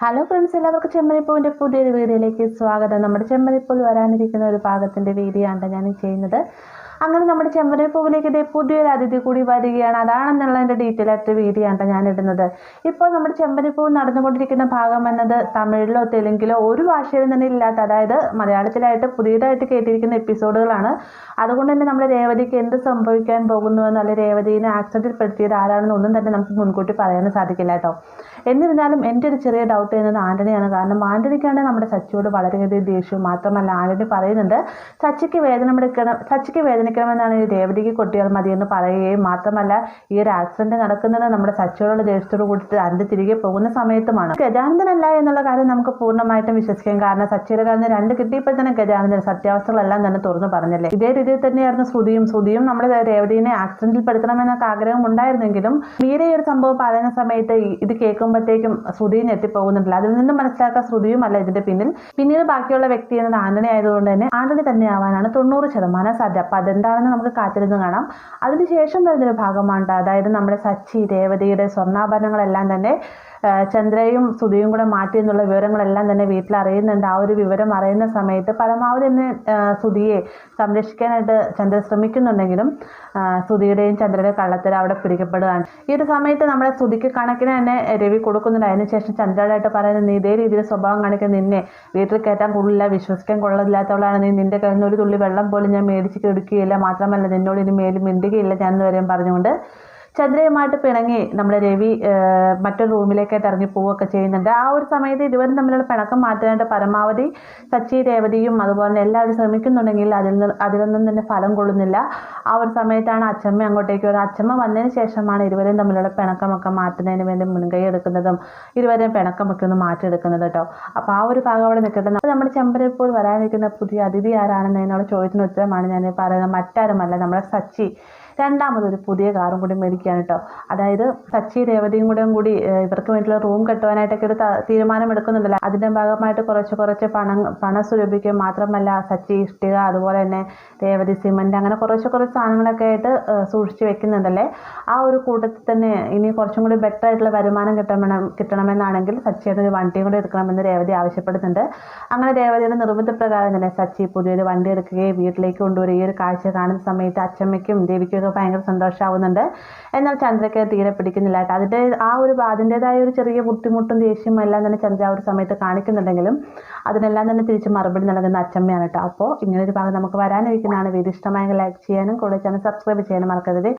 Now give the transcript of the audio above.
Hello friends, എല്ലാവർക്കും ചെമ്മരിപ്പൂവിൻ്റെ പുതിയൊരു വീഡിയോയിലേക്ക് സ്വാഗതം. നമ്മുടെ ചെമ്മരിപ്പൂവിൽ വരാനിരിക്കുന്ന ഒരു ഭാഗത്തിൻ്റെ വീഡിയോ ആണ് ഞാൻ ചെയ്യുന്നത്. അങ്ങനെ നമ്മുടെ ചെമ്മരിപ്പൂവിലേക്ക് ഇതേ പുതിയൊരു അതിഥി കൂടി വരികയാണ്. അതാണെന്നുള്ളതിൻ്റെ ഡീറ്റെയിൽ ആയിട്ട് വീഡിയോ ആണ് ഞാൻ ഇടുന്നത്. ഇപ്പോൾ നമ്മുടെ ചെമ്മരിപ്പൂവ് നടന്നുകൊണ്ടിരിക്കുന്ന ഭാഗം എന്നത് തമിഴിലോ തെലുങ്കിലോ ഒരു ഭാഷയിലും തന്നെ ഇല്ലാത്ത, അതായത് മലയാളത്തിലായിട്ട് പുതിയതായിട്ട് കേട്ടിരിക്കുന്ന എപ്പിസോഡുകളാണ്. അതുകൊണ്ട് തന്നെ നമ്മുടെ രേവതിക്ക് എന്ത് സംഭവിക്കാൻ പോകുന്നുവെന്ന്, അല്ലെങ്കിൽ രേവതിനെ ആക്സിഡൻറ്റിൽ പെടുത്തിയത് ആരാണെന്ന് ഒന്നും തന്നെ നമുക്ക് മുൻകൂട്ടി പറയാനും സാധിക്കില്ല കേട്ടോ. എന്നിരുന്നാലും എൻ്റെ ഒരു ചെറിയ ഡൗട്ട് ചെയ്യുന്നത് ആൻ്റണിയാണ്. കാരണം ആൻ്റണിക്കാണ് നമ്മുടെ സച്ചിയോട് വളരെയധികം ദേഷ്യവും. മാത്രമല്ല ആൻ്റണി പറയുന്നുണ്ട് സച്ചിക്ക് വേദനിക്കണമെന്നാണ് ഈ രേവതിക്ക് കൊട്ടിയാൽ മതിയെന്ന് പറയുകയും, മാത്രമല്ല ഈ ഒരു ആക്സിഡൻറ്റ് നടക്കുന്നത് നമ്മുടെ സച്ചിയോടുള്ള ദേഷ്യത്തോട് കൂടിയിട്ട് ആൻ്റണി തിരികെ പോകുന്ന സമയത്തുമാണ്. ഗജാനന്ദനല്ല എന്നുള്ള കാര്യം നമുക്ക് പൂർണ്ണമായിട്ടും വിശ്വസിക്കാം. കാരണം സച്ചിയുടെ കാരണം 2 കിട്ടിയപ്പോൾ തന്നെ ഗജാനന്ദൻ സത്യാവസ്ഥകളെല്ലാം തന്നെ തുറന്നു പറഞ്ഞല്ലേ. ഇതേ രീതിയിൽ തന്നെയായിരുന്നു ശ്രുതിയും നമ്മുടെ രേവതിനെ ആക്സിഡൻറ്റിൽ പെടുത്തണമെന്നൊക്കെ ആഗ്രഹം ഉണ്ടായിരുന്നെങ്കിലും മീര ഈ ഒരു സംഭവം പറയുന്ന സമയത്ത് ഇത് കേൾക്കുമ്പോഴത്തേക്കും ശ്രുതിയും എത്തിപ്പോകുന്നുണ്ടല്ലോ. അതിൽ നിന്നും മനസ്സിലാക്കാൻ ശ്രുതിയുമല്ല ഇതിന്റെ പിന്നീട് ബാക്കിയുള്ള വ്യക്തി എന്നത് ആന്റണി ആയതുകൊണ്ട് തന്നെ ആന്റണി തന്നെ ആവാനാണ് 90% സാധ്യത. അപ്പൊ അതെന്താണെന്ന് നമുക്ക് കാത്തിരുന്ന് കാണാം. അതിനുശേഷം വരുന്നൊരു ഭാഗമാണ്, അതായത് നമ്മുടെ സച്ചി രേവതിയുടെ സ്വർണ്ണാഭരണങ്ങളെല്ലാം തന്നെ ചന്ദ്രയും ശ്രുതിയും കൂടെ മാറ്റി എന്നുള്ള വിവരങ്ങളെല്ലാം തന്നെ വീട്ടിൽ അറിയുന്നുണ്ട്. ആ ഒരു വിവരം അറിയുന്ന സമയത്ത് പരമാവധി തന്നെ ശ്രുതിയെ സംരക്ഷിക്കാനായിട്ട് ചന്ദ്ര ശ്രമിക്കുന്നുണ്ടെങ്കിലും ശ്രുതിയുടെയും ചന്ദ്രയുടെയും കള്ളത്തരം അവിടെ പിടിക്കപ്പെടുകയാണ്. ഈ ഒരു സമയത്ത് നമ്മുടെ ശ്രുതിക്ക് കണക്കിന് തന്നെ രവി കൊടുക്കുന്നുണ്ട്. അതിനുശേഷം ചന്ദ്രയോടായിട്ട് പറയുന്നത്, നീ ഇതേ രീതിയിൽ സ്വഭാവം കാണിക്കുന്ന നിന്നെ വീട്ടിൽ കയറ്റാൻ കൊള്ളില്ല, വിശ്വസിക്കാൻ കൊള്ളില്ലാത്തവളാണ് നീ. നിന്റെ കയ്യിൽ നിന്ന് ഒരു തുള്ളി വെള്ളം പോലും ഞാൻ മേടിച്ച് കെടുക്കുകയില്ല, മാത്രമല്ല നിന്നോട് ഇനി മേലും മിണ്ടുകയില്ല ഞാൻ എന്ന് വരെയും പറഞ്ഞുകൊണ്ട് ചന്ദ്രയുമായിട്ട് പിണങ്ങി നമ്മുടെ രവി മറ്റൊരു റൂമിലേക്കായിട്ട് ഇറങ്ങി പോവുകയൊക്കെ ചെയ്യുന്നുണ്ട്. ആ ഒരു സമയത്ത് ഇരുവരും തമ്മിലുള്ള പിണക്കം മാറ്റാനായിട്ട് പരമാവധി സച്ചി രേവതിയും അതുപോലെ എല്ലാവരും ശ്രമിക്കുന്നുണ്ടെങ്കിൽ അതിലൊന്നും തന്നെ ഫലം കൊള്ളുന്നില്ല. ആ ഒരു സമയത്താണ് അച്ചമ്മ അങ്ങോട്ടേക്ക് വരുന്നത്. അച്ചമ്മ വന്നതിന് ശേഷമാണ് ഇരുവരും തമ്മിലുള്ള പിണക്കമൊക്കെ മാറ്റുന്നതിന് വേണ്ടി മുൻകൈ എടുക്കുന്നതും ഇരുവരെയും പിണക്കമൊക്കെ ഒന്ന് മാറ്റിയെടുക്കുന്നത് കേട്ടോ. അപ്പോൾ ആ ഒരു ഭാഗം അവിടെ നിൽക്കട്ടെ. അപ്പോൾ നമ്മുടെ ചെമ്പരപ്പോൾ വരാനിരിക്കുന്ന പുതിയ അതിഥി ആരാണെന്നതിനുള്ള ചോദ്യത്തിന് ഉത്തരമാണ് ഞാൻ പറയുന്നത്. മറ്റാരുമല്ല, നമ്മുടെ സച്ചി രണ്ടാമതൊരു പുതിയ കാറും കൂടി മേടിക്കുകയാണ് കേട്ടോ. അതായത് സച്ചി രേവതിയും കൂടി ഇവർക്ക് വേണ്ടിയുള്ള റൂം കെട്ടുവാനായിട്ടൊക്കെ ഒരു തീരുമാനം എടുക്കുന്നുണ്ടല്ലോ. അതിൻ്റെ ഭാഗമായിട്ട് കുറച്ച് പണം സ്വരൂപിക്കുകയും, മാത്രമല്ല സച്ചി ഇഷ്ടിക, അതുപോലെ തന്നെ രേവതി സിമൻറ്റ്, അങ്ങനെ കുറച്ച് സാധനങ്ങളൊക്കെ ആയിട്ട് സൂക്ഷിച്ച് വെക്കുന്നുണ്ടല്ലേ. ആ ഒരു കൂട്ടത്തിൽ തന്നെ ഇനി കുറച്ചും കൂടി ബെറ്റർ ആയിട്ടുള്ള വരുമാനം കിട്ടണമെന്നാണെങ്കിൽ സച്ചിയുടെ ഒരു വണ്ടിയും കൂടി എടുക്കണമെന്ന് രേവതി ആവശ്യപ്പെടുന്നുണ്ട്. അങ്ങനെ രേവതിയുടെ നിർബന്ധപ്രകാരം തന്നെ സച്ചി പുതിയൊരു വണ്ടി എടുക്കുകയും വീട്ടിലേക്ക് കൊണ്ടുവരിക. ഈ ഒരു കാഴ്ച കാണുന്ന സമയത്ത് അച്ചമ്മയ്ക്കും ദേവിക്കും ഭയങ്കര സന്തോഷമാവുന്നുണ്ട്. എന്നാൽ ചന്ദ്രയ്ക്ക് തീരെ പിടിക്കുന്നില്ല. അതിൻ്റെതായ ഒരു ചെറിയ ബുദ്ധിമുട്ടും ദേഷ്യവും എല്ലാം തന്നെ ചന്ദ്ര ആ ഒരു സമയത്ത് കാണിക്കുന്നുണ്ടെങ്കിലും അതിനെല്ലാം തന്നെ തിരിച്ച് മറുപടി നൽകുന്ന അച്ചമ്മയാണ് കേട്ടോ. അപ്പോൾ ഇങ്ങനൊരു ഭാഗം നമുക്ക് വരാനിരിക്കുന്നതാണ്. വീഡിയോ ഇഷ്ടമായെങ്കിൽ ലൈക്ക് ചെയ്യാനും കൂടെ ചാനൽ സബ്സ്ക്രൈബ് ചെയ്യാനും മറക്കരുത്.